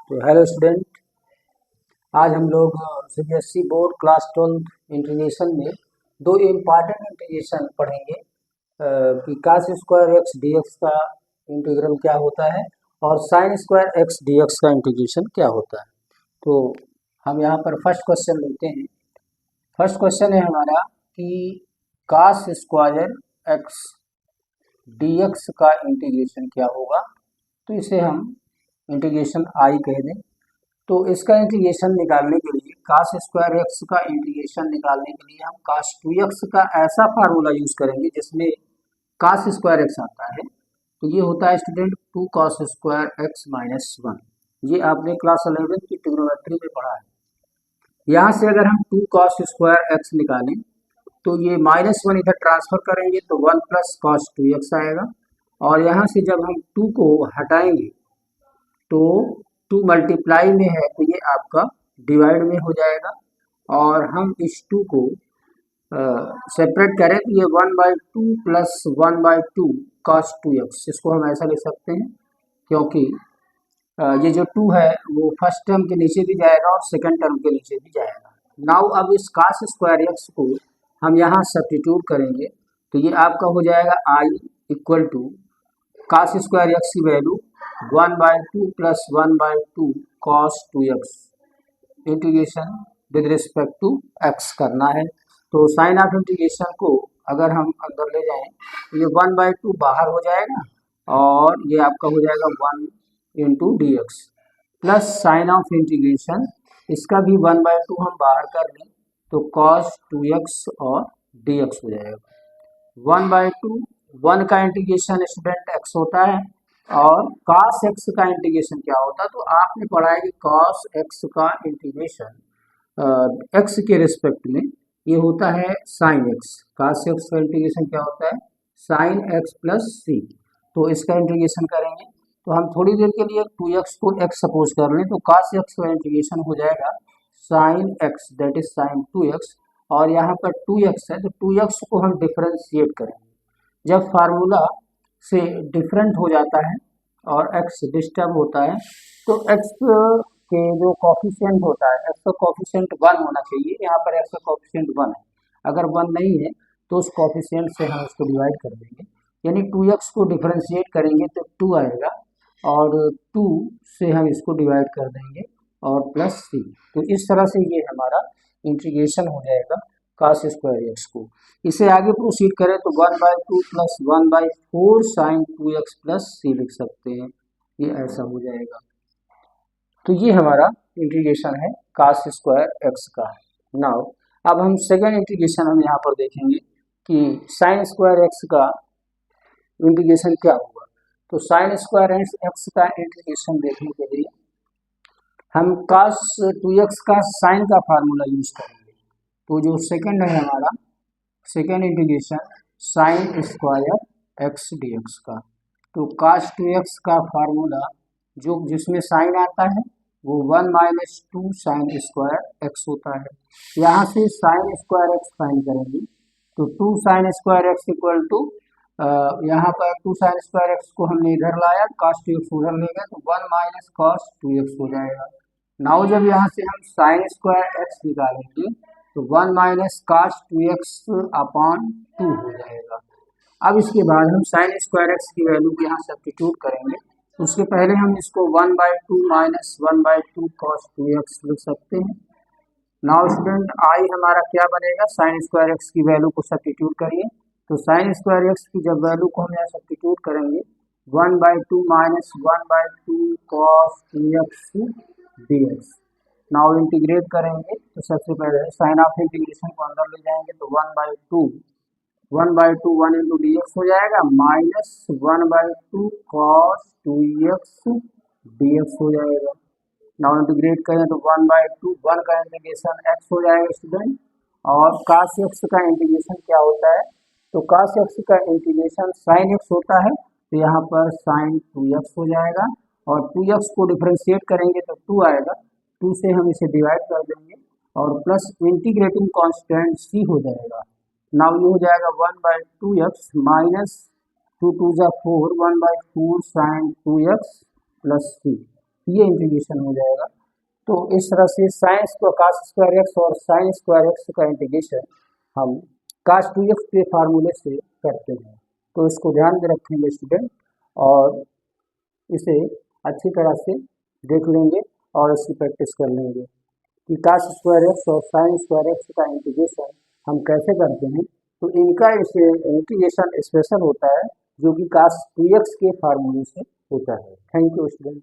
तो hello student, आज हम लोग सीबीएसई बोर्ड क्लास 12 इंटीग्रेशन में दो इम्पॉर्टेंट इंटीग्रेशन पढ़ेंगे कि cos square x D x का इंटीग्रल क्या होता है और sign square x D x का इंटीग्रेशन क्या होता है। तो हम यहाँ पर फर्स्ट क्वेश्चन लेते हैं। फर्स्ट क्वेश्चन है हमारा कि cos square x D x का इंटीग्रेशन क्या होगा। तो इसे हम इंटीग्रेशन आई कह दें। तो इसका इंटीग्रेशन निकालने के लिए cos स्क्वायर एक्स का इंटीग्रेशन निकालने के लिए हम cos 2x का ऐसा फार्मूला यूज करेंगे जिसमें cos स्क्वायर एक्स आता है। तो ये होता है student 2 cos square x minus 1। ये आपने क्लास 11 की ट्रिग्नोमेट्री में पढ़ा है। यहाँ से अगर हम 2 cos स्क्वायर एक्स निकालें तो ये -1 इधर ट्रांसफर करेंगे तो 1 प्लस cos 2x आएगा। और यहाँ से जब हम 2 को हटाएंगे तो 2 मल्टीप्लाई में है तो ये आपका डिवाइड में हो जाएगा। और हम इस 2 को सेपरेट करें तो ये 1/2 प्लस 1/2 cos 2x, इसको हम ऐसा लिख सकते हैं क्योंकि ये जो 2 है वो फर्स्ट टर्म के नीचे भी जाएगा और सेकंड टर्म के नीचे भी जाएगा। नाउ अब इस cos स्क्वायर एक्स को हम यहाँ सब्स्टिट्यूट करेंगे तो ये आपका हो जाएगा i equal to cos square x की value 1/2 plus 1/2 cos 2x integration with respect to x करना है। तो साइन ऑफ इंटीग्रेशन को अगर हम अंदर ले जाएं तो ये 1/2 बाहर हो जाएगा और ये आपका हो जाएगा 1 into D x plus sign of integration इसका भी 1/2 हम बाहर कर लें तो cos 2x और dx हो जाएगा। 1/2 1 का इंटीग्रेशन स्टूडेंट x होता है और cos x का इंटीग्रेशन क्या होता है। तो आपने पढ़ा है कि cos x का इंटीग्रेशन x के रिस्पेक्ट में ये होता है sin x। cos x का इंटीग्रेशन क्या होता है sin x प्लस c। तो इसका इंटीग्रेशन करेंगे तो हम थोड़ी देर के लिए 2x को x सपोज कर लें तो cos x का इंटीग्रेशन हो जाएगा sin x that is sin 2x और यहाँ पर 2x है तो 2x को हम डिफरेंशिएट करेंगे। जब फार्मूला से डिफरेंट हो जाता है और x डिस्टर्ब होता है तो x के जो कॉफिशिएंट होता है x का कॉफिशिएंट 1 होना चाहिए। यहाँ पर x का कॉफिशिएंट 1 है, अगर 1 नहीं है तो उस कॉफिशिएंट से हम इसको डिवाइड कर देंगे, यानी 2x को डिफरेंशिएट करेंगे तो 2 आएगा और 2 से हम इसको डिवाइड कर देंगे और प्लस c। तो इस तरह से ये हमारा इंटीग्रेशन हो जाएगा cos स्क्वायर एक्स को। इसे आगे प्रोसीड करें तो 1/2 plus 1/4 sign 2x plus c लिख सकते हैं, ये ऐसा हो जाएगा। तो ये हमारा इंटीग्रेशन है cos स्क्वायर एक्स का। नाउ अब हम सेकेंड इंटीग्रेशन हम यहाँ पर देखेंगे कि साइन स्क्वायर एक्स का इंटीग्रेशन क्या होगा। तो साइन स्क्वायर एक्स का इंटीग्रेशन देखने के लिए हम cos 2x का साइन का फार्मूला यूज करेंगे। तो जो सेकंड है हमारा second integration sign square x D x का, तो cos 2x का फार्मूला जो जिसमें साइन आता है वो 1 - 2 साइन स्क्वायर एक्स होता है। यहाँ से साइन स्क्वायर एक्स फाइंड करेंगे तो 2 sine square X equal to यहाँ पर 2 साइन स्क्वायर एक्स को हमने इधर लाया, cos 2x उधर ले गए तो 1 - cos 2x हो जाएगा। नाउ जब यहाँ से हम साइन स्क्वायर एक्स निकालेंगे तो 1 - cos 2x अपॉन 2 हो जाएगा। अब इसके बाद हम साइन स्क्वायर एक्स की वैल्यू को यहाँ सब्स्टिट्यूट करेंगे। उसके पहले हम इसको 1/2 - 1/2 cos 2x लिख सकते हैं। नाउ स्टूडेंट आई हमारा क्या बनेगा, साइन स्क्वायर एक्स की वैल्यू को सब्स्टिट्यूट करिए तो साइन स्क्वायर एक्स की जब वैल्यू को हम यहाँ सब्स्टिट्यूट करेंगे 1/2 - 1/2 cos 2x dx। Now integrate करेंगे तो सबसे पहले साइन ऑफ इंटीग्रेशन को अंदर ले जाएंगे तो 1/2 1 इंटू डी एक्स हो जाएगा माइनस 1/2 cos 2x dx हो जाएगा। नाउ इंटीग्रेट करें तो 1/2 1 का इंटीग्रेशन x हो जाएगा स्टूडेंट और cos x का इंटीग्रेशन क्या होता है। तो cos x का इंटीग्रेशन sin x होता है तो यहाँ पर sin 2x हो जाएगा और 2x को डिफरेंशिएट करेंगे तो 2 आएगा, 2 से हम इसे डिवाइड कर देंगे और प्लस इंटीग्रेटिंग कांस्टेंट c हो जाएगा। नाउ ये हो जाएगा 1/2x minus 2 × 4 1/4 sin 2x plus c। ये इंटीग्रेशन हो जाएगा। तो इस तरह से साइंस को कास स्क्वायर एक्स और साइन स्क्वायर एक्स का इंटीग्रेशन हम कास 2x के फार्मूले से करते हैं। तो इसको ध्यान में रखेंगे स्टूडेंट, और इसे अच्छी तरह से देख लेंगे और इसकी प्रैक्टिस कर लेंगे कि कास स्क्वायर एक्स और साइन स्क्वायर एक्स का इंटीग्रेशन हम कैसे करते हैं। तो इनका इसे इंटीग्रेशन स्पेशल होता है जो कि कास 2x के फार्मूले से होता है। Thank you student.